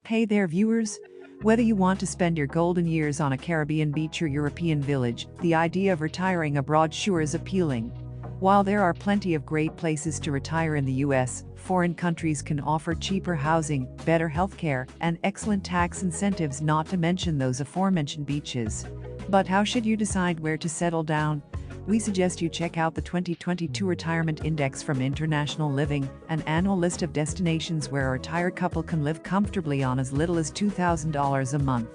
Hey there, viewers! Whether you want to spend your golden years on a Caribbean beach or European village, the idea of retiring abroad sure is appealing. While there are plenty of great places to retire in the US, foreign countries can offer cheaper housing, better healthcare, and excellent tax incentives, not to mention those aforementioned beaches. But how should you decide where to settle down? We suggest you check out the 2022 Retirement Index from International Living, an annual list of destinations where a retired couple can live comfortably on as little as $2,000 a month.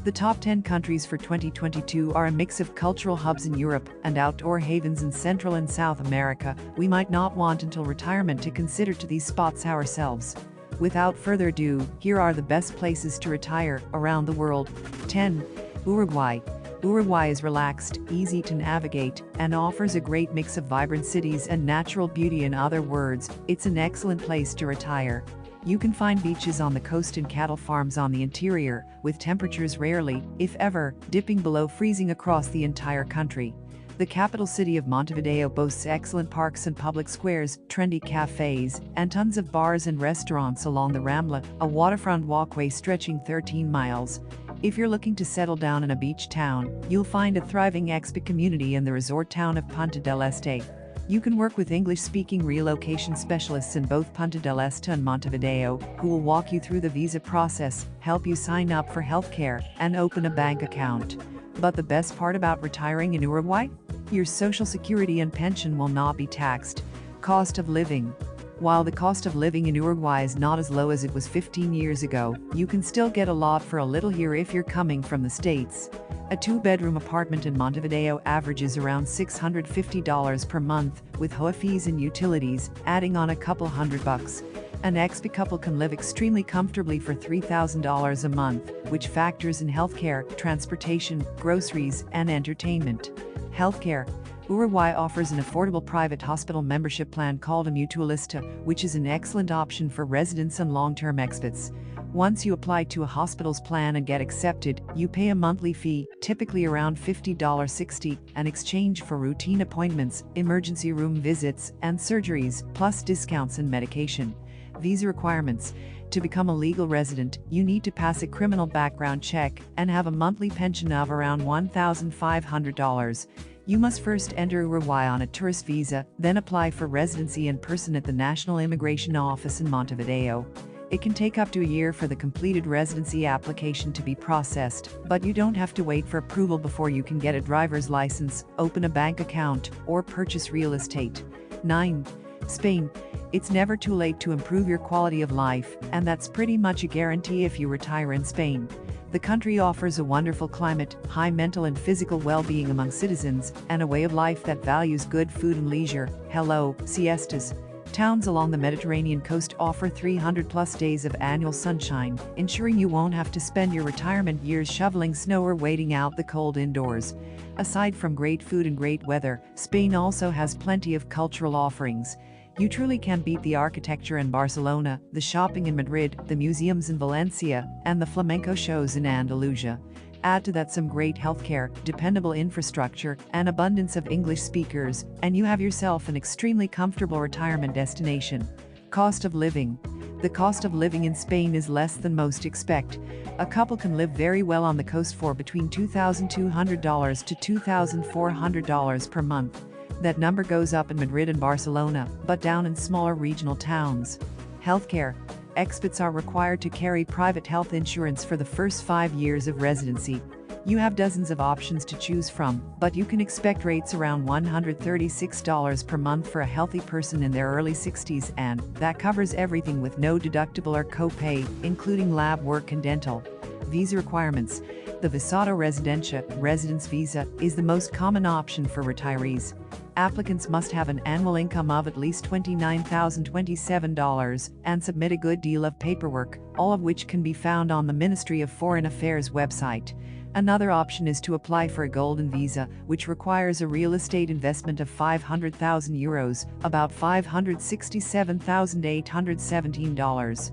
The top 10 countries for 2022 are a mix of cultural hubs in Europe and outdoor havens in Central and South America. We might not want until retirement to consider to these spots ourselves. Without further ado, here are the best places to retire around the world. 10. Uruguay. Uruguay is relaxed, easy to navigate, and offers a great mix of vibrant cities and natural beauty. In other words, it's an excellent place to retire. You can find beaches on the coast and cattle farms on the interior, with temperatures rarely, if ever, dipping below freezing across the entire country. The capital city of Montevideo boasts excellent parks and public squares, trendy cafes, and tons of bars and restaurants along the Rambla, a waterfront walkway stretching 13 miles. If you're looking to settle down in a beach town, you'll find a thriving expat community in the resort town of Punta del Este. You can work with English-speaking relocation specialists in both Punta del Este and Montevideo, who will walk you through the visa process, help you sign up for healthcare, and open a bank account. But the best part about retiring in Uruguay? Your Social Security and pension will not be taxed. Cost of living. While the cost of living in Uruguay is not as low as it was 15 years ago, you can still get a lot for a little here if you're coming from the States. A two-bedroom apartment in Montevideo averages around $650 per month, with HOA fees and utilities, adding on a couple $100. An expat couple can live extremely comfortably for $3,000 a month, which factors in healthcare, transportation, groceries, and entertainment. Healthcare. Uruguay offers an affordable private hospital membership plan called a Mutualista, which is an excellent option for residents and long-term expats. Once you apply to a hospital's plan and get accepted, you pay a monthly fee, typically around $50.60, in exchange for routine appointments, emergency room visits, and surgeries, plus discounts and medication. Visa requirements. To become a legal resident, you need to pass a criminal background check and have a monthly pension of around $1,500. You must first enter Uruguay on a tourist visa, then apply for residency in person at the National Immigration Office in Montevideo. It can take up to a year for the completed residency application to be processed, but you don't have to wait for approval before you can get a driver's license, open a bank account, or purchase real estate. 9. Spain. It's never too late to improve your quality of life, and that's pretty much a guarantee if you retire in Spain. The country offers a wonderful climate, high mental and physical well-being among citizens, and a way of life that values good food and leisure. Hello, siestas. Towns along the Mediterranean coast offer 300+ days of annual sunshine, ensuring you won't have to spend your retirement years shoveling snow or waiting out the cold indoors. Aside from great food and great weather, Spain also has plenty of cultural offerings. You truly can't beat the architecture in Barcelona, the shopping in Madrid, the museums in Valencia, and the flamenco shows in Andalusia. Add to that some great healthcare, dependable infrastructure, and abundance of English speakers, and you have yourself an extremely comfortable retirement destination. Cost of living. The cost of living in Spain is less than most expect. A couple can live very well on the coast for between $2,200 to $2,400 per month. That number goes up in Madrid and Barcelona, but down in smaller regional towns. Healthcare. Expats are required to carry private health insurance for the first 5 years of residency. You have dozens of options to choose from, but you can expect rates around $136 per month for a healthy person in their early 60s, and that covers everything with no deductible or copay, including lab work and dental. Visa requirements. The Visado Residencia residence visa is the most common option for retirees. Applicants must have an annual income of at least $29,027 and submit a good deal of paperwork, all of which can be found on the Ministry of Foreign Affairs website. Another option is to apply for a golden visa, which requires a real estate investment of €500,000, about $567,817.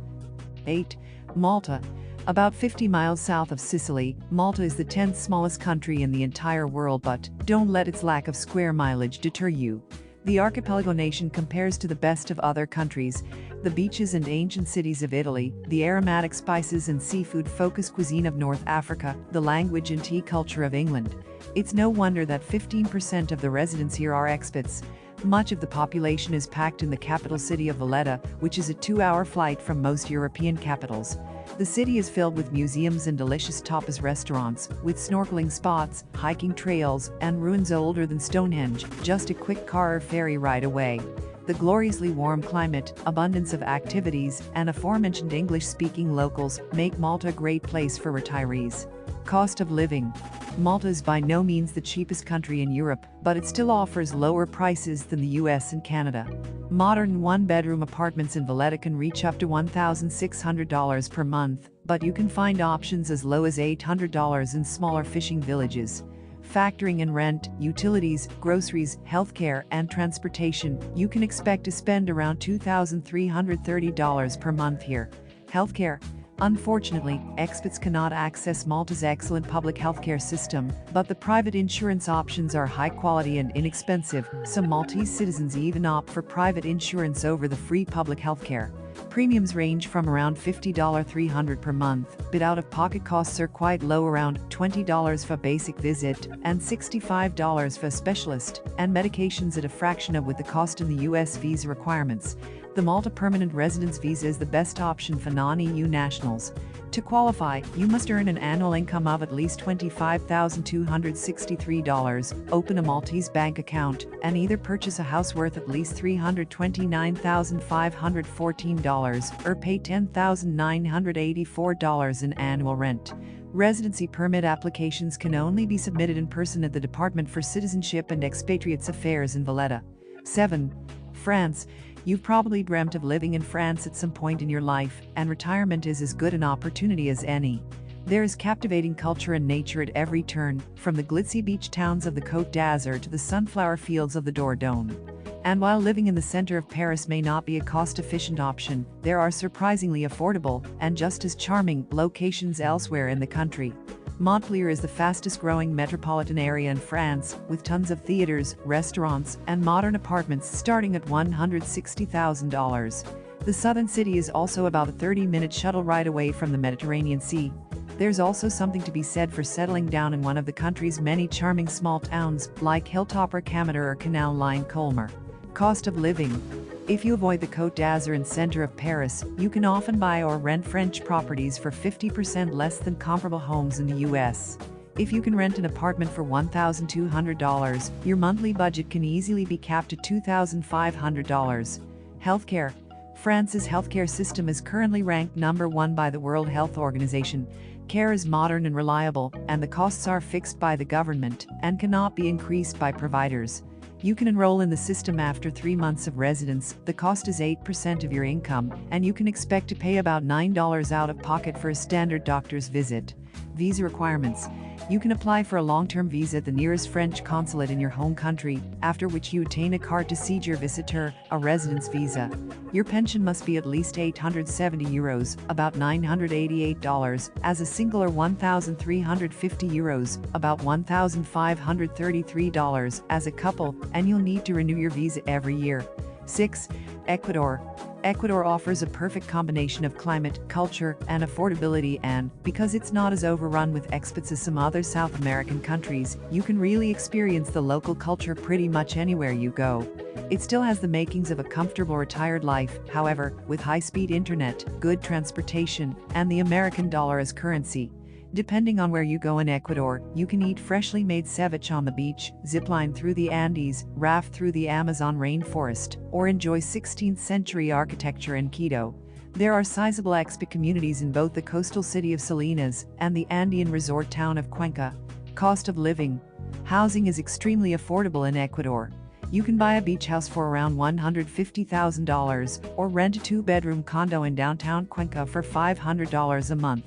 8. Malta. About 50 miles south of Sicily, Malta is the 10th smallest country in the entire world, but don't let its lack of square mileage deter you. The archipelago nation compares to the best of other countries. The beaches and ancient cities of Italy, the aromatic spices and seafood-focused cuisine of North Africa, the language and tea culture of England. It's no wonder that 15% of the residents here are expats. Much of the population is packed in the capital city of Valletta, which is a 2-hour flight from most European capitals. The city is filled with museums and delicious tapas restaurants, with snorkeling spots, hiking trails, and ruins older than Stonehenge, just a quick car or ferry ride away. The gloriously warm climate, abundance of activities, and aforementioned English-speaking locals make Malta a great place for retirees. Cost of living. Malta is by no means the cheapest country in Europe, but it still offers lower prices than the US and Canada. Modern one-bedroom apartments in Valletta can reach up to $1,600 per month, but you can find options as low as $800 in smaller fishing villages. Factoring in rent, utilities, groceries, healthcare, and transportation, you can expect to spend around $2,330 per month here. Healthcare. Unfortunately, expats cannot access Malta's excellent public healthcare system, but the private insurance options are high quality and inexpensive. Some Maltese citizens even opt for private insurance over the free public healthcare. Premiums range from around $50–300 per month, but out-of-pocket costs are quite low, around $20 for a basic visit and $65 for a specialist, and medications at a fraction of what the cost in the US visa requirements. The Malta Permanent Residence Visa is the best option for non-EU nationals. To qualify, you must earn an annual income of at least $25,263, open a Maltese bank account, and either purchase a house worth at least $329,514 or pay $10,984 in annual rent. Residency permit applications can only be submitted in person at the Department for Citizenship and Expatriates Affairs in Valletta. 7. France. You've probably dreamt of living in France at some point in your life, and retirement is as good an opportunity as any. There is captivating culture and nature at every turn, from the glitzy beach towns of the Côte d'Azur to the sunflower fields of the Dordogne. And while living in the center of Paris may not be a cost-efficient option, there are surprisingly affordable and just as charming locations elsewhere in the country. Montpellier is the fastest-growing metropolitan area in France, with tons of theaters, restaurants, and modern apartments starting at $160,000. The southern city is also about a 30-minute shuttle ride away from the Mediterranean Sea. There's also something to be said for settling down in one of the country's many charming small towns, like Hilltop or Cameder or Canal Line Colmar. Cost of living. If you avoid the Côte d'Azur and center of Paris, you can often buy or rent French properties for 50% less than comparable homes in the US. If you can rent an apartment for $1,200, your monthly budget can easily be capped at $2,500. Healthcare. France's healthcare system is currently ranked number 1 by the World Health Organization. Care is modern and reliable, and the costs are fixed by the government and cannot be increased by providers. You can enroll in the system after 3 months of residence. The cost is 8% of your income, and you can expect to pay about $9 out of pocket for a standard doctor's visit. Visa requirements. You can apply for a long-term visa at the nearest French consulate in your home country, after which you obtain a carte de séjour visiteur, a residence visa. Your pension must be at least €870, about $988, as a single, or €1,350, about $1,533, as a couple, and you'll need to renew your visa every year. 6. Ecuador. Ecuador offers a perfect combination of climate, culture, and affordability, and, because it's not as overrun with expats as some other South American countries, you can really experience the local culture pretty much anywhere you go. It still has the makings of a comfortable retired life, however, with high-speed internet, good transportation, and the American dollar as currency. Depending on where you go in Ecuador, you can eat freshly made ceviche on the beach, zipline through the Andes, raft through the Amazon rainforest, or enjoy 16th-century architecture in Quito. There are sizable expat communities in both the coastal city of Salinas and the Andean resort town of Cuenca. Cost of living. Housing is extremely affordable in Ecuador. You can buy a beach house for around $150,000, or rent a 2-bedroom condo in downtown Cuenca for $500 a month.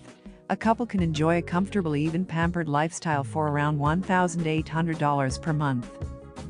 A couple can enjoy a comfortable, even pampered lifestyle for around $1,800 per month.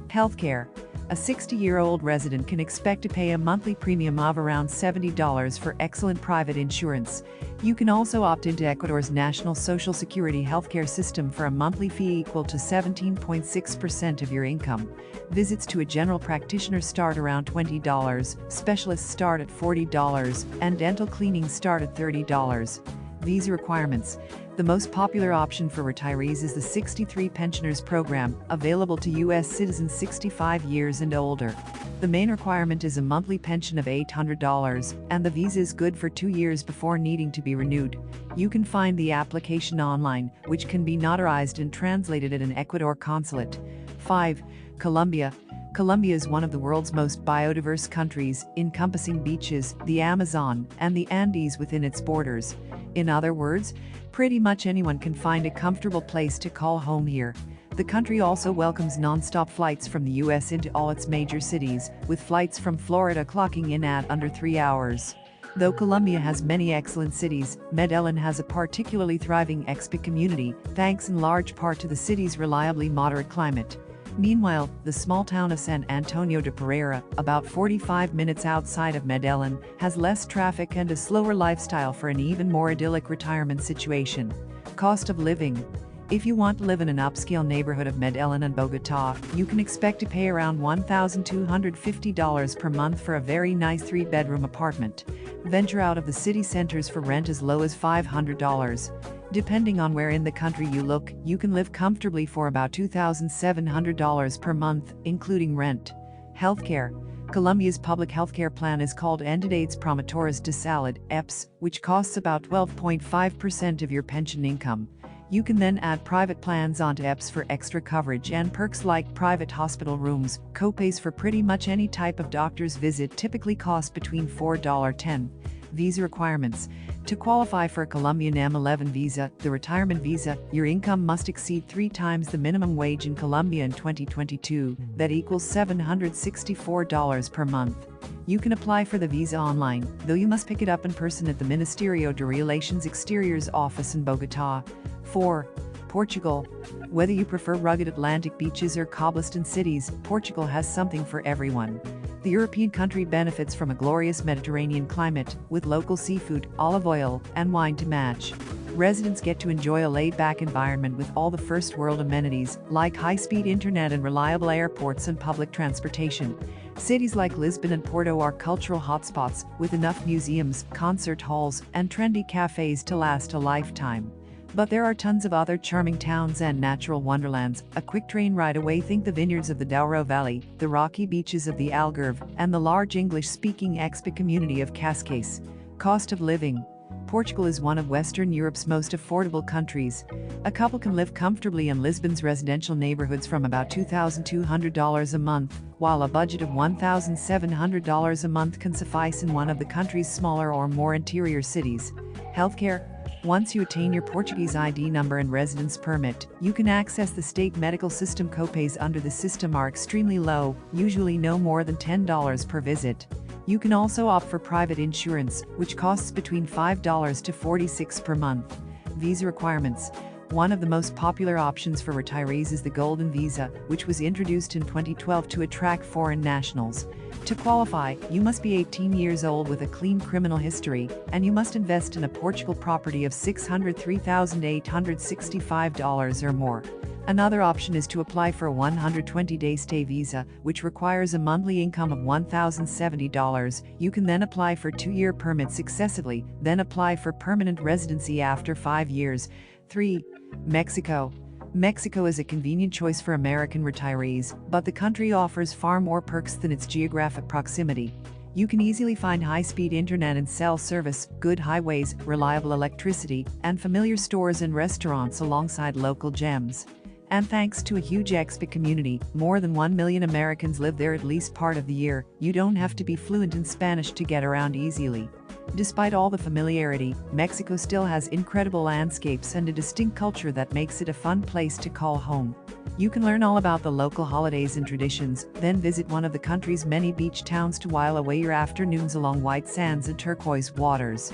Healthcare. a 60-year-old resident can expect to pay a monthly premium of around $70 for excellent private insurance. You can also opt into Ecuador's national social security healthcare system for a monthly fee equal to 17.6% of your income. Visits to a general practitioner start around $20, specialists start at $40, and dental cleaning start at $30. Visa requirements. The most popular option for retirees is the 63 Pensioners Program, available to U.S. citizens 65 years and older. The main requirement is a monthly pension of $800, and the visa is good for 2 years before needing to be renewed. You can find the application online, which can be notarized and translated at an Ecuador consulate. 5. Colombia. Colombia is one of the world's most biodiverse countries, encompassing beaches, the Amazon, and the Andes within its borders. In other words, pretty much anyone can find a comfortable place to call home here. The country also welcomes non-stop flights from the U.S. into all its major cities, with flights from Florida clocking in at under 3 hours. Though Colombia has many excellent cities, Medellin has a particularly thriving expat community, thanks in large part to the city's reliably moderate climate. Meanwhile, the small town of San Antonio de Pereira, about 45 minutes outside of Medellin, has less traffic and a slower lifestyle for an even more idyllic retirement situation. Cost of living. If you want to live in an upscale neighborhood of Medellin and Bogotá, you can expect to pay around $1,250 per month for a very nice 3-bedroom apartment. Venture out of the city centers for rent as low as $500. Depending on where in the country you look, you can live comfortably for about $2,700 per month, including rent. Healthcare. Colombia's public healthcare plan is called Entidades Promotoras de Salud, EPS, which costs about 12.5% of your pension income. You can then add private plans onto EPS for extra coverage and perks like private hospital rooms. Copays for pretty much any type of doctor's visit typically cost between $4.10. Visa requirements. To qualify for a Colombian M11 visa, the retirement visa, your income must exceed 3 times the minimum wage in Colombia in 2022, that equals $764 per month. You can apply for the visa online, though you must pick it up in person at the Ministerio de Relaciones Exteriores office in Bogotá. 4. Portugal. Whether you prefer rugged Atlantic beaches or cobblestone cities, Portugal has something for everyone. The European country benefits from a glorious Mediterranean climate, with local seafood, olive oil, and wine to match. Residents get to enjoy a laid-back environment with all the first-world amenities, like high-speed internet and reliable airports and public transportation. Cities like Lisbon and Porto are cultural hotspots, with enough museums, concert halls, and trendy cafes to last a lifetime. But there are tons of other charming towns and natural wonderlands. A quick train ride away, think the vineyards of the Douro Valley, the rocky beaches of the Algarve, and the large English-speaking expat community of Cascais. Cost of living. Portugal is one of Western Europe's most affordable countries. A couple can live comfortably in Lisbon's residential neighborhoods from about $2,200 a month, while a budget of $1,700 a month can suffice in one of the country's smaller or more interior cities. Healthcare. Once you attain your Portuguese ID number and residence permit, you can access the state medical system. Copays under the system are extremely low, usually no more than $10 per visit. You can also opt for private insurance, which costs between $5 to $46 per month. Visa requirements. One of the most popular options for retirees is the Golden Visa, which was introduced in 2012 to attract foreign nationals. To qualify, you must be 18 years old with a clean criminal history, and you must invest in a Portugal property of $603,865 or more. Another option is to apply for a 120-day stay visa, which requires a monthly income of $1,070. You can then apply for 2-year permits successively, then apply for permanent residency after 5 years. 3. Mexico. Mexico is a convenient choice for American retirees, but the country offers far more perks than its geographic proximity. You can easily find high-speed internet and cell service, good highways, reliable electricity, and familiar stores and restaurants alongside local gems. And thanks to a huge expat community, more than 1 million Americans live there at least part of the year. You don't have to be fluent in Spanish to get around easily. Despite all the familiarity, Mexico still has incredible landscapes and a distinct culture that makes it a fun place to call home. You can learn all about the local holidays and traditions, then visit one of the country's many beach towns to while away your afternoons along white sands and turquoise waters.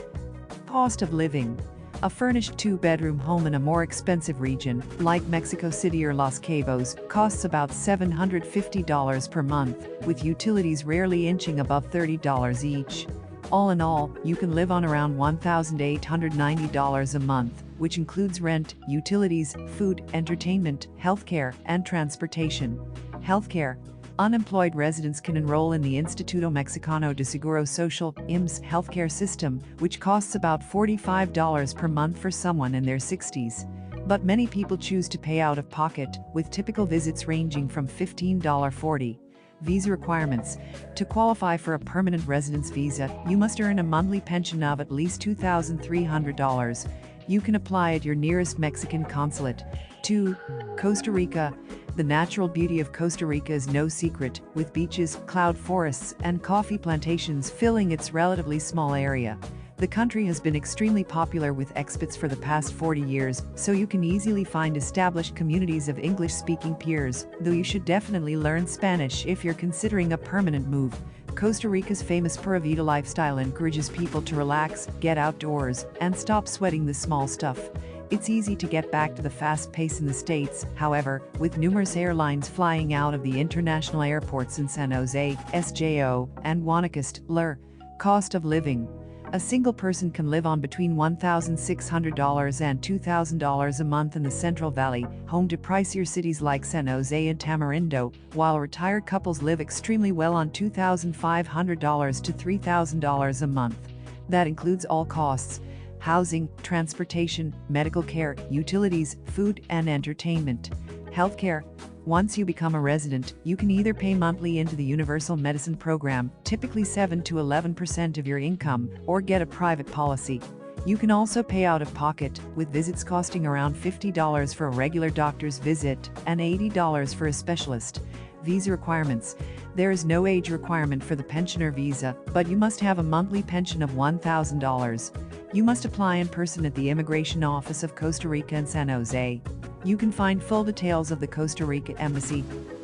Cost of living. A furnished two-bedroom home in a more expensive region, like Mexico City or Los Cabos, costs about $750 per month, with utilities rarely inching above $30 each. All in all, you can live on around $1,890 a month, which includes rent, utilities, food, entertainment, healthcare, and transportation. Healthcare. Unemployed residents can enroll in the Instituto Mexicano de Seguro Social (IMSS) healthcare system, which costs about $45 per month for someone in their 60s. But many people choose to pay out of pocket, with typical visits ranging from $15.40. Visa requirements. To qualify for a permanent residence visa, you must earn a monthly pension of at least $2,300. You can apply at your nearest Mexican consulate. 2. Costa Rica. The natural beauty of Costa Rica is no secret, with beaches, cloud forests, and coffee plantations filling its relatively small area. The country has been extremely popular with expats for the past 40 years, so you can easily find established communities of English-speaking peers, though you should definitely learn Spanish if you're considering a permanent move. Costa Rica's famous Pura Vida lifestyle encourages people to relax, get outdoors, and stop sweating the small stuff. It's easy to get back to the fast pace in the States, however, with numerous airlines flying out of the international airports in San Jose, SJO, and Guanacaste, LR. Cost of living. A single person can live on between $1,600 and $2,000 a month in the Central Valley, home to pricier cities like San Jose and Tamarindo, while retired couples live extremely well on $2,500 to $3,000 a month. That includes all costs: housing, transportation, medical care, utilities, food, and entertainment. Healthcare. Once you become a resident, you can either pay monthly into the Universal Medicine Program, typically 7 to 11% of your income, or get a private policy. You can also pay out of pocket, with visits costing around $50 for a regular doctor's visit and $80 for a specialist. Visa requirements. There is no age requirement for the pensioner visa, but you must have a monthly pension of $1,000. You must apply in person at the Immigration Office of Costa Rica in San Jose. You can find full details of the Costa Rica Embassy.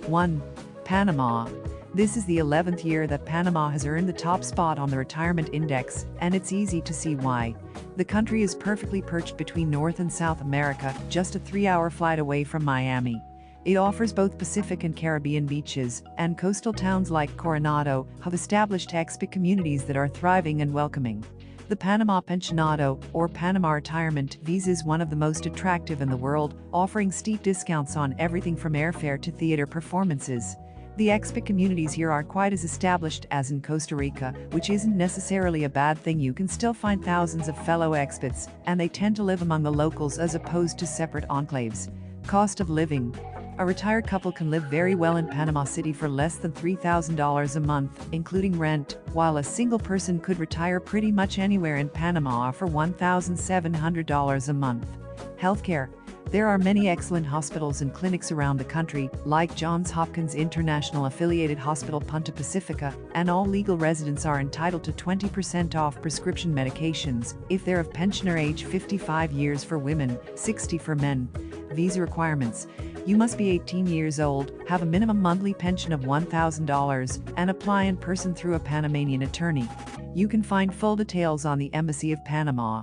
1. Panama. This is the 11th year that Panama has earned the top spot on the retirement index, and it's easy to see why. The country is perfectly perched between North and South America, just a 3-hour flight away from Miami. It offers both Pacific and Caribbean beaches, and coastal towns like Coronado have established expat communities that are thriving and welcoming. The Panama Pensionado, or Panama Retirement Visa, is one of the most attractive in the world, offering steep discounts on everything from airfare to theater performances. The expat communities here are quite as established as in Costa Rica, which isn't necessarily a bad thing. You can still find thousands of fellow expats, and they tend to live among the locals as opposed to separate enclaves. Cost of living. A retired couple can live very well in Panama City for less than $3,000 a month, including rent, while a single person could retire pretty much anywhere in Panama for $1,700 a month. Healthcare. There are many excellent hospitals and clinics around the country, like Johns Hopkins International Affiliated Hospital Punta Pacifica, and all legal residents are entitled to 20% off prescription medications if they're of pensioner age, 55 years for women, 60 for men. Visa requirements. You must be 18 years old, have a minimum monthly pension of $1,000, and apply in person through a Panamanian attorney. You can find full details on the Embassy of Panama.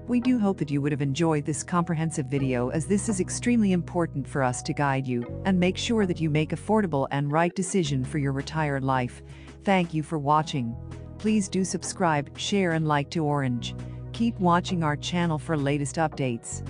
We do hope that you would have enjoyed this comprehensive video, as this is extremely important for us to guide you and make sure that you make affordable and right decision for your retired life. Thank you for watching. Please do subscribe, share, and like to Orange. Keep watching our channel for latest updates.